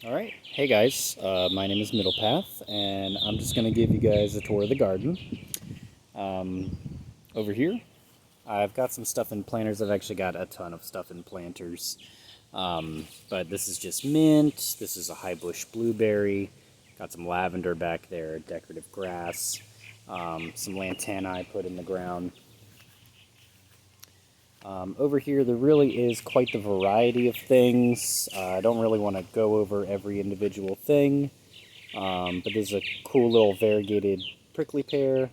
Alright, hey guys, my name is Middlepath, and I'm just going to give you guys a tour of the garden. Um, Over here, I've got some stuff in planters. I've actually got a ton of stuff in planters. But this is just mint, this is a high bush blueberry, got some lavender back there, decorative grass, some lantana I put in the ground. Over here, there really is quite the variety of things. I don't really want to go over every individual thing. But there's a cool little variegated prickly pear,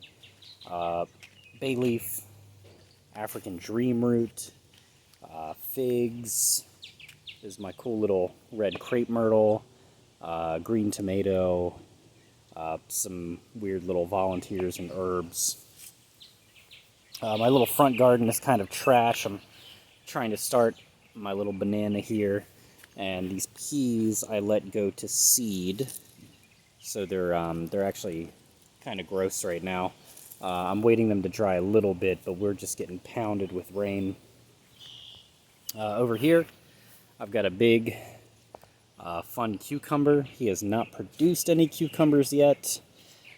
bay leaf, African dreamroot, figs. There's my cool little red crepe myrtle, green tomato, some weird little volunteers and herbs. My little front garden is kind of trash. I'm trying to start my little banana here, and these peas I let go to seed. So they're actually kind of gross right now. I'm waiting them to dry a little bit, but we're just getting pounded with rain. Over here, I've got a big, fun cucumber. He has not produced any cucumbers yet,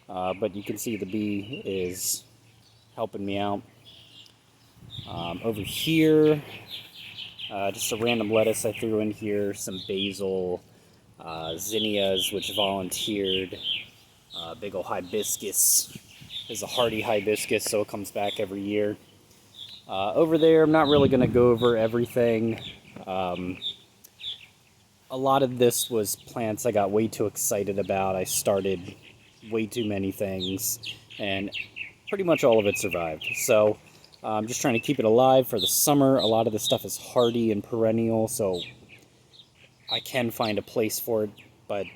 but you can see the bee is helping me out. Over here, just a random lettuce I threw in here, some basil, zinnias, which volunteered, big ol' hibiscus. Is a hardy hibiscus, so it comes back every year. Over there, I'm not really going to go over everything. A lot of this was plants I got way too excited about. I started way too many things, and pretty much all of it survived. So I'm just trying to keep it alive for the summer. A lot of this stuff is hardy and perennial, so I can find a place for it, but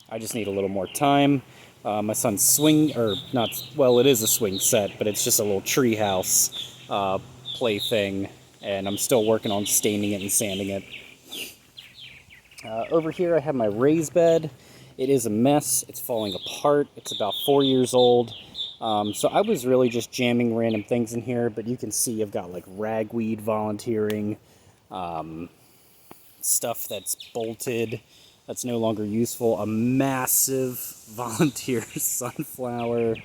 I just need a little more time. My son's swing, or not, well, it is a swing set, but it's just a little tree house plaything, and I'm still working on staining it and sanding it. Over here I have my raised bed. It is a mess. It's falling apart. It's about 4 years old. So I was really just jamming random things in here, but you can see I've got like ragweed volunteering, stuff that's bolted, that's no longer useful, a massive volunteer sunflower,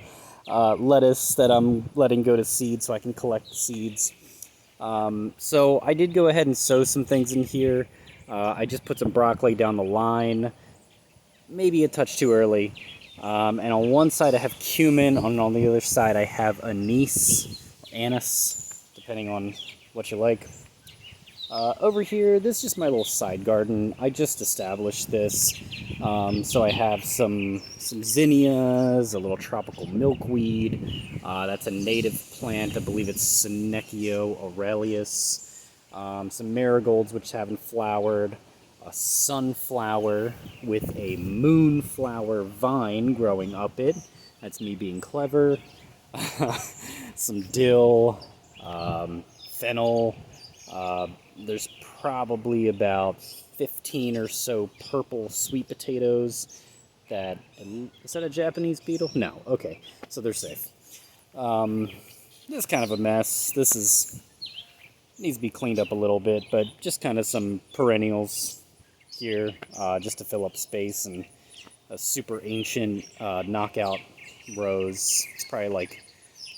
lettuce that I'm letting go to seed so I can collect the seeds. So I did go ahead and sow some things in here. I just put some broccoli down the line, maybe a touch too early. And on one side I have cumin, on the other side I have anise, depending on what you like. Over here, this is just my little side garden. I just established this. So I have some zinnias, a little tropical milkweed. That's a native plant. I believe it's Senecio aurelius. Some marigolds, which haven't flowered. A sunflower with a moonflower vine growing up it. That's me being clever. Some dill, fennel. There's probably about 15 or so purple sweet potatoes. Is that a Japanese beetle? No. Okay, so they're safe. This is kind of a mess. Needs to be cleaned up a little bit, but just kind of some perennials here, just to fill up space, and a super ancient knockout rose. It's probably like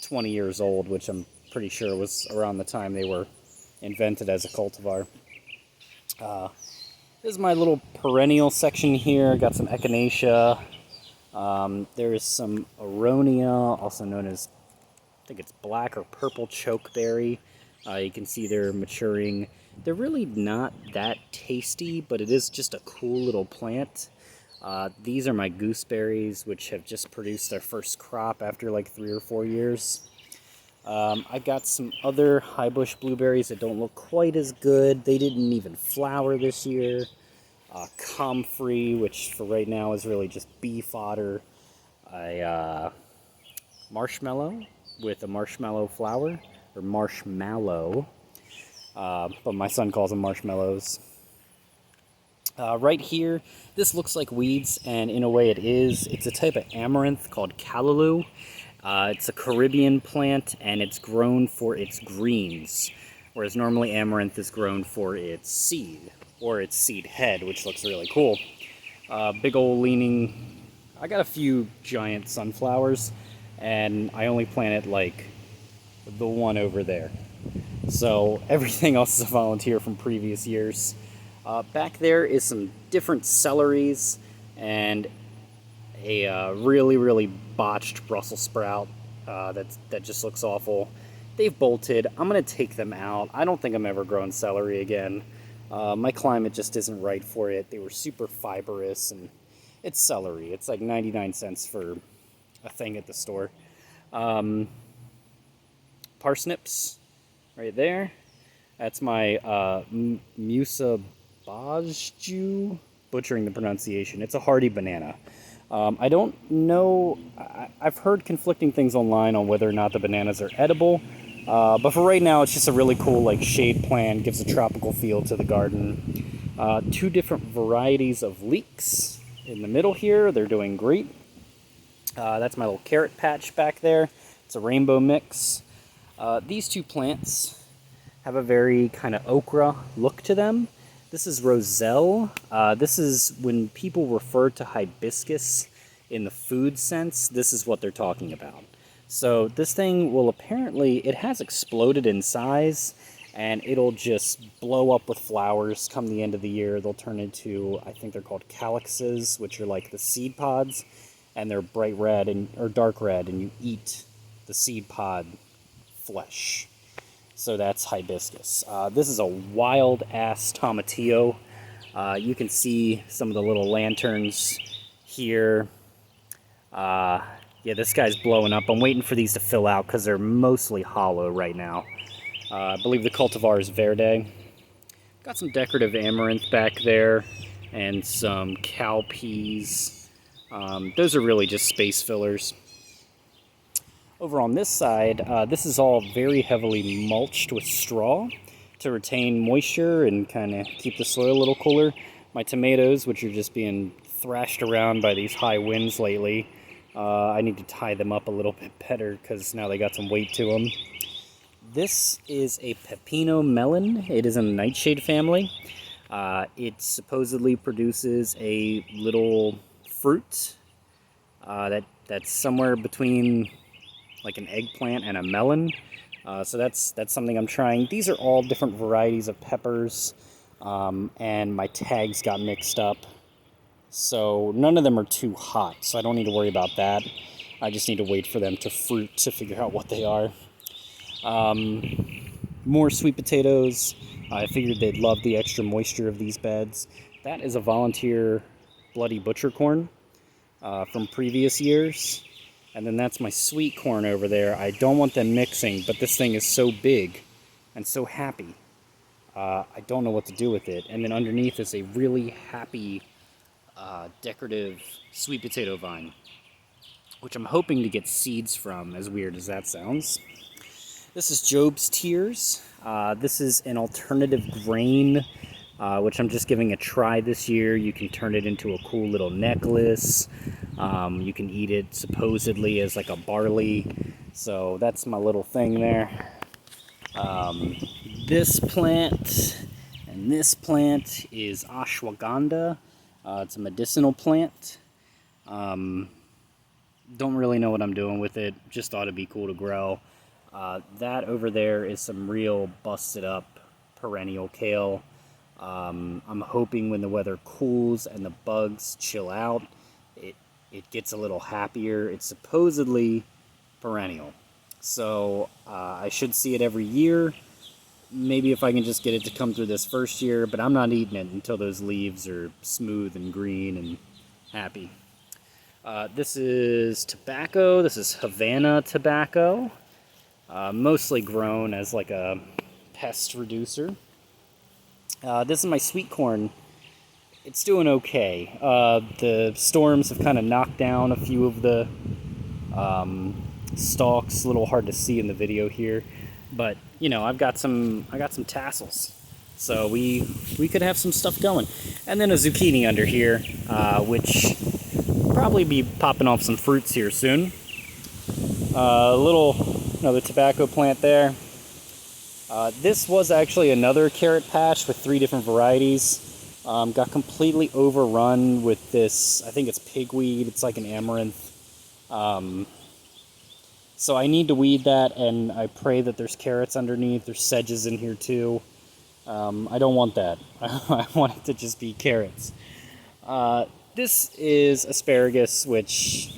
20 years old, which I'm pretty sure was around the time they were invented as a cultivar. This is my little perennial section here. Got some echinacea. There is some aronia, also known as, I think it's black or purple chokeberry. You can see they're maturing. They're really not that tasty, but it is just a cool little plant. These are my gooseberries, which have just produced their first crop after like 3 or 4 years. I've got some other high bush blueberries that don't look quite as good. They didn't even flower this year. Comfrey, which for right now is really just bee fodder. A marshmallow with a marshmallow flower, or marshmallow, but my son calls them marshmallows. Right here, this looks like weeds, and in a way it is. It's a type of amaranth called callaloo. It's a Caribbean plant, and it's grown for its greens, whereas normally amaranth is grown for its seed, or its seed head, which looks really cool. Big old leaning. I got a few giant sunflowers, and I only planted like the one over there. So everything else is a volunteer from previous years. Back there is some different celeries and a really, really botched Brussels sprout that just looks awful. They've bolted. I'm going to take them out. I don't think I'm ever growing celery again. My climate just isn't right for it. They were super fibrous, and it's celery. It's like 99 cents for a thing at the store. Parsnips, right there. That's my Musa Bajju, butchering the pronunciation. It's a hardy banana. I don't know, I've heard conflicting things online on whether or not the bananas are edible, but for right now it's just a really cool like shade plant, gives a tropical feel to the garden. Two different varieties of leeks in the middle here, they're doing great. That's my little carrot patch back there. It's a rainbow mix. These two plants have a very kind of okra look to them. This is Roselle. This is when people refer to hibiscus in the food sense, this is what they're talking about. So this thing will apparently, it has exploded in size, and it'll just blow up with flowers come the end of the year. They'll turn into, I think they're called calyxes, which are like the seed pods, and they're bright red or dark red, and you eat the seed pod flesh. So that's hibiscus. This is a wild-ass tomatillo. You can see some of the little lanterns here. Yeah, this guy's blowing up. I'm waiting for these to fill out because they're mostly hollow right now. I believe the cultivar is Verde. Got some decorative amaranth back there and some cowpeas. Those are really just space fillers. Over on this side, this is all very heavily mulched with straw to retain moisture and kind of keep the soil a little cooler. My tomatoes, which are just being thrashed around by these high winds lately, I need to tie them up a little bit better because now they got some weight to them. This is a pepino melon. It is in the nightshade family. It supposedly produces a little fruit that's somewhere between like an eggplant and a melon. So that's something I'm trying. These are all different varieties of peppers, and my tags got mixed up. So none of them are too hot, so I don't need to worry about that. I just need to wait for them to fruit to figure out what they are. More sweet potatoes. I figured they'd love the extra moisture of these beds. That is a volunteer bloody butcher corn from previous years. And then that's my sweet corn over there. I don't want them mixing, but this thing is so big and so happy. I don't know what to do with it. And then underneath is a really happy decorative sweet potato vine, which I'm hoping to get seeds from, as weird as that sounds. This is Job's Tears. This is an alternative grain, which I'm just giving a try this year. You can turn it into a cool little necklace. You can eat it supposedly as like a barley. So that's my little thing there. This plant and this plant is ashwagandha. It's a medicinal plant. Don't really know what I'm doing with it. Just thought it'd be cool to grow. That over there is some real busted up perennial kale. I'm hoping when the weather cools and the bugs chill out, it gets a little happier. It's supposedly perennial. So I should see it every year. Maybe if I can just get it to come through this first year, but I'm not eating it until those leaves are smooth and green and happy. This is tobacco. This is Havana tobacco. Mostly grown as like a pest reducer. This is my sweet corn. It's doing okay. The storms have kind of knocked down a few of the stalks. A little hard to see in the video here, but you know, I got some tassels, so we could have some stuff going. And then a zucchini under here, which will probably be popping off some fruits here soon. Another tobacco plant there. This was actually another carrot patch with 3 different varieties. Got completely overrun with this, I think it's pigweed, it's like an amaranth. So I need to weed that, and I pray that there's carrots underneath. There's sedges in here too. I don't want that. I want it to just be carrots. This is asparagus, which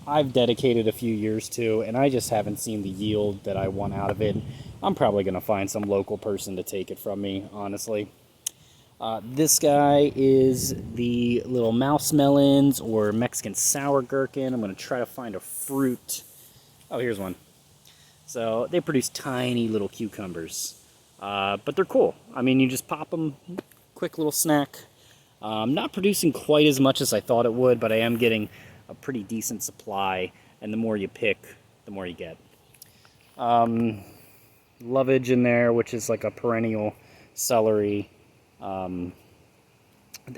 I've dedicated a few years to, and I just haven't seen the yield that I want out of it. I'm probably going to find some local person to take it from me, honestly. This guy is the little mouse melons or Mexican sour gherkin. I'm going to try to find a fruit. Oh, here's one. So they produce tiny little cucumbers, but they're cool. I mean, you just pop them, quick little snack. Not producing quite as much as I thought it would, but I am getting a pretty decent supply, and the more you pick, the more you get. Lovage in there, which is like a perennial celery.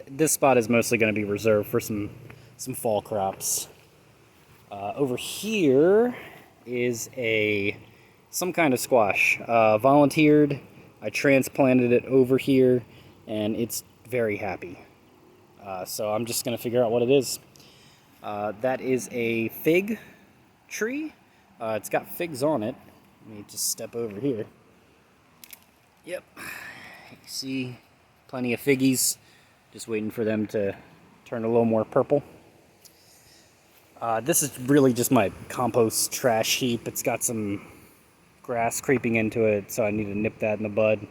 This spot is mostly going to be reserved for some fall crops. Over here is some kind of squash. Volunteered. I transplanted it over here, and it's very happy. So I'm just going to figure out what it is. That is a fig tree. It's got figs on it. Let me just step over here. Yep. You see plenty of figgies. Just waiting for them to turn a little more purple. This is really just my compost trash heap. It's got some grass creeping into it, so I need to nip that in the bud.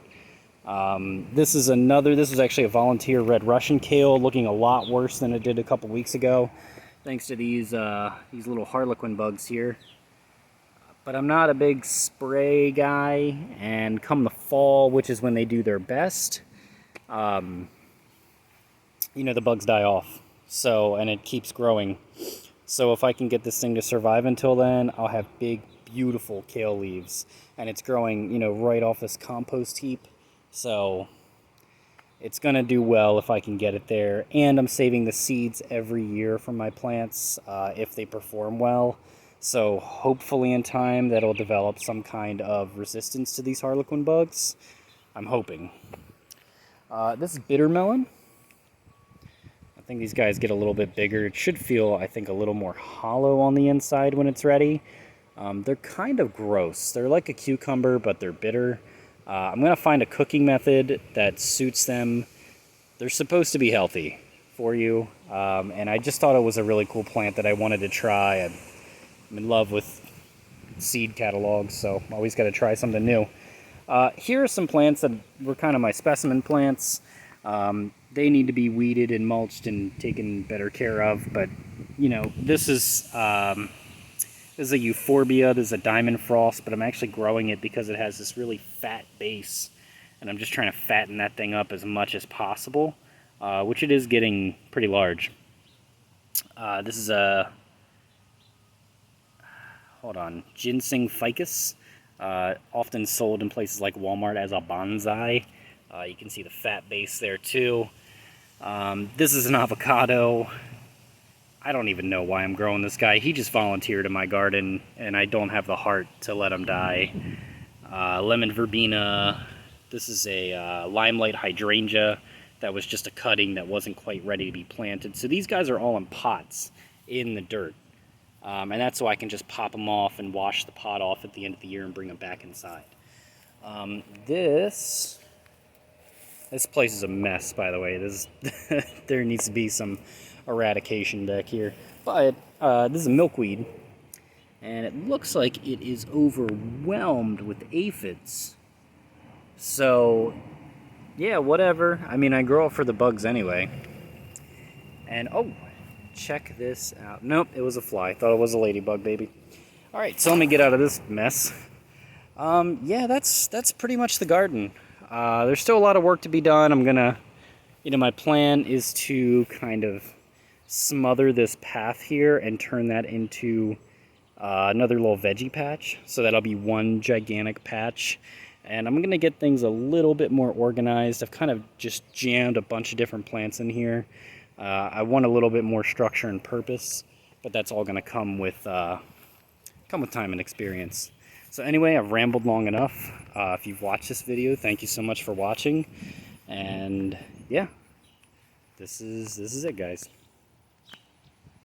This is actually a volunteer red Russian kale, looking a lot worse than it did a couple weeks ago, thanks to these little harlequin bugs here. But I'm not a big spray guy, and come the fall, which is when they do their best, the bugs die off. So, and it keeps growing. So if I can get this thing to survive until then, I'll have big, beautiful kale leaves. And it's growing, right off this compost heap. So it's going to do well if I can get it there. And I'm saving the seeds every year from my plants if they perform well. So hopefully in time that'll develop some kind of resistance to these harlequin bugs. I'm hoping. This is bitter melon. I think these guys get a little bit bigger. It should feel, I think, a little more hollow on the inside when it's ready. They're kind of gross. They're like a cucumber, but they're bitter. I'm going to find a cooking method that suits them. They're supposed to be healthy for you. And I just thought it was a really cool plant that I wanted to try. I'm in love with seed catalogs, so always got to try something new. Here are some plants that were kind of my specimen plants. They need to be weeded and mulched and taken better care of, but this is a euphorbia. This is a diamond frost, but I'm actually growing it because it has this really fat base, and I'm just trying to fatten that thing up as much as possible, which it is getting pretty large. This is a ginseng ficus, often sold in places like Walmart as a bonsai. You can see the fat base there too. This is an avocado. I don't even know why I'm growing this guy. He just volunteered in my garden, and I don't have the heart to let him die. Lemon verbena. This is a limelight hydrangea that was just a cutting that wasn't quite ready to be planted. So these guys are all in pots in the dirt. And that's so I can just pop them off and wash the pot off at the end of the year and bring them back inside. This place is a mess, by the way. There needs to be some eradication back here. But this is a milkweed, and it looks like it is overwhelmed with aphids. So, yeah, whatever. I mean, I grow it for the bugs anyway. And, oh, check this out. Nope, it was a fly. Thought it was a ladybug, baby. All right, so let me get out of this mess. Yeah, that's pretty much the garden. There's still a lot of work to be done. I'm gonna, my plan is to kind of smother this path here and turn that into another little veggie patch. So that'll be one gigantic patch. And I'm gonna get things a little bit more organized. I've kind of just jammed a bunch of different plants in here. I want a little bit more structure and purpose, but that's all gonna come with time and experience. So anyway, I've rambled long enough. If you've watched this video, thank you so much for watching. And yeah, this is it, guys.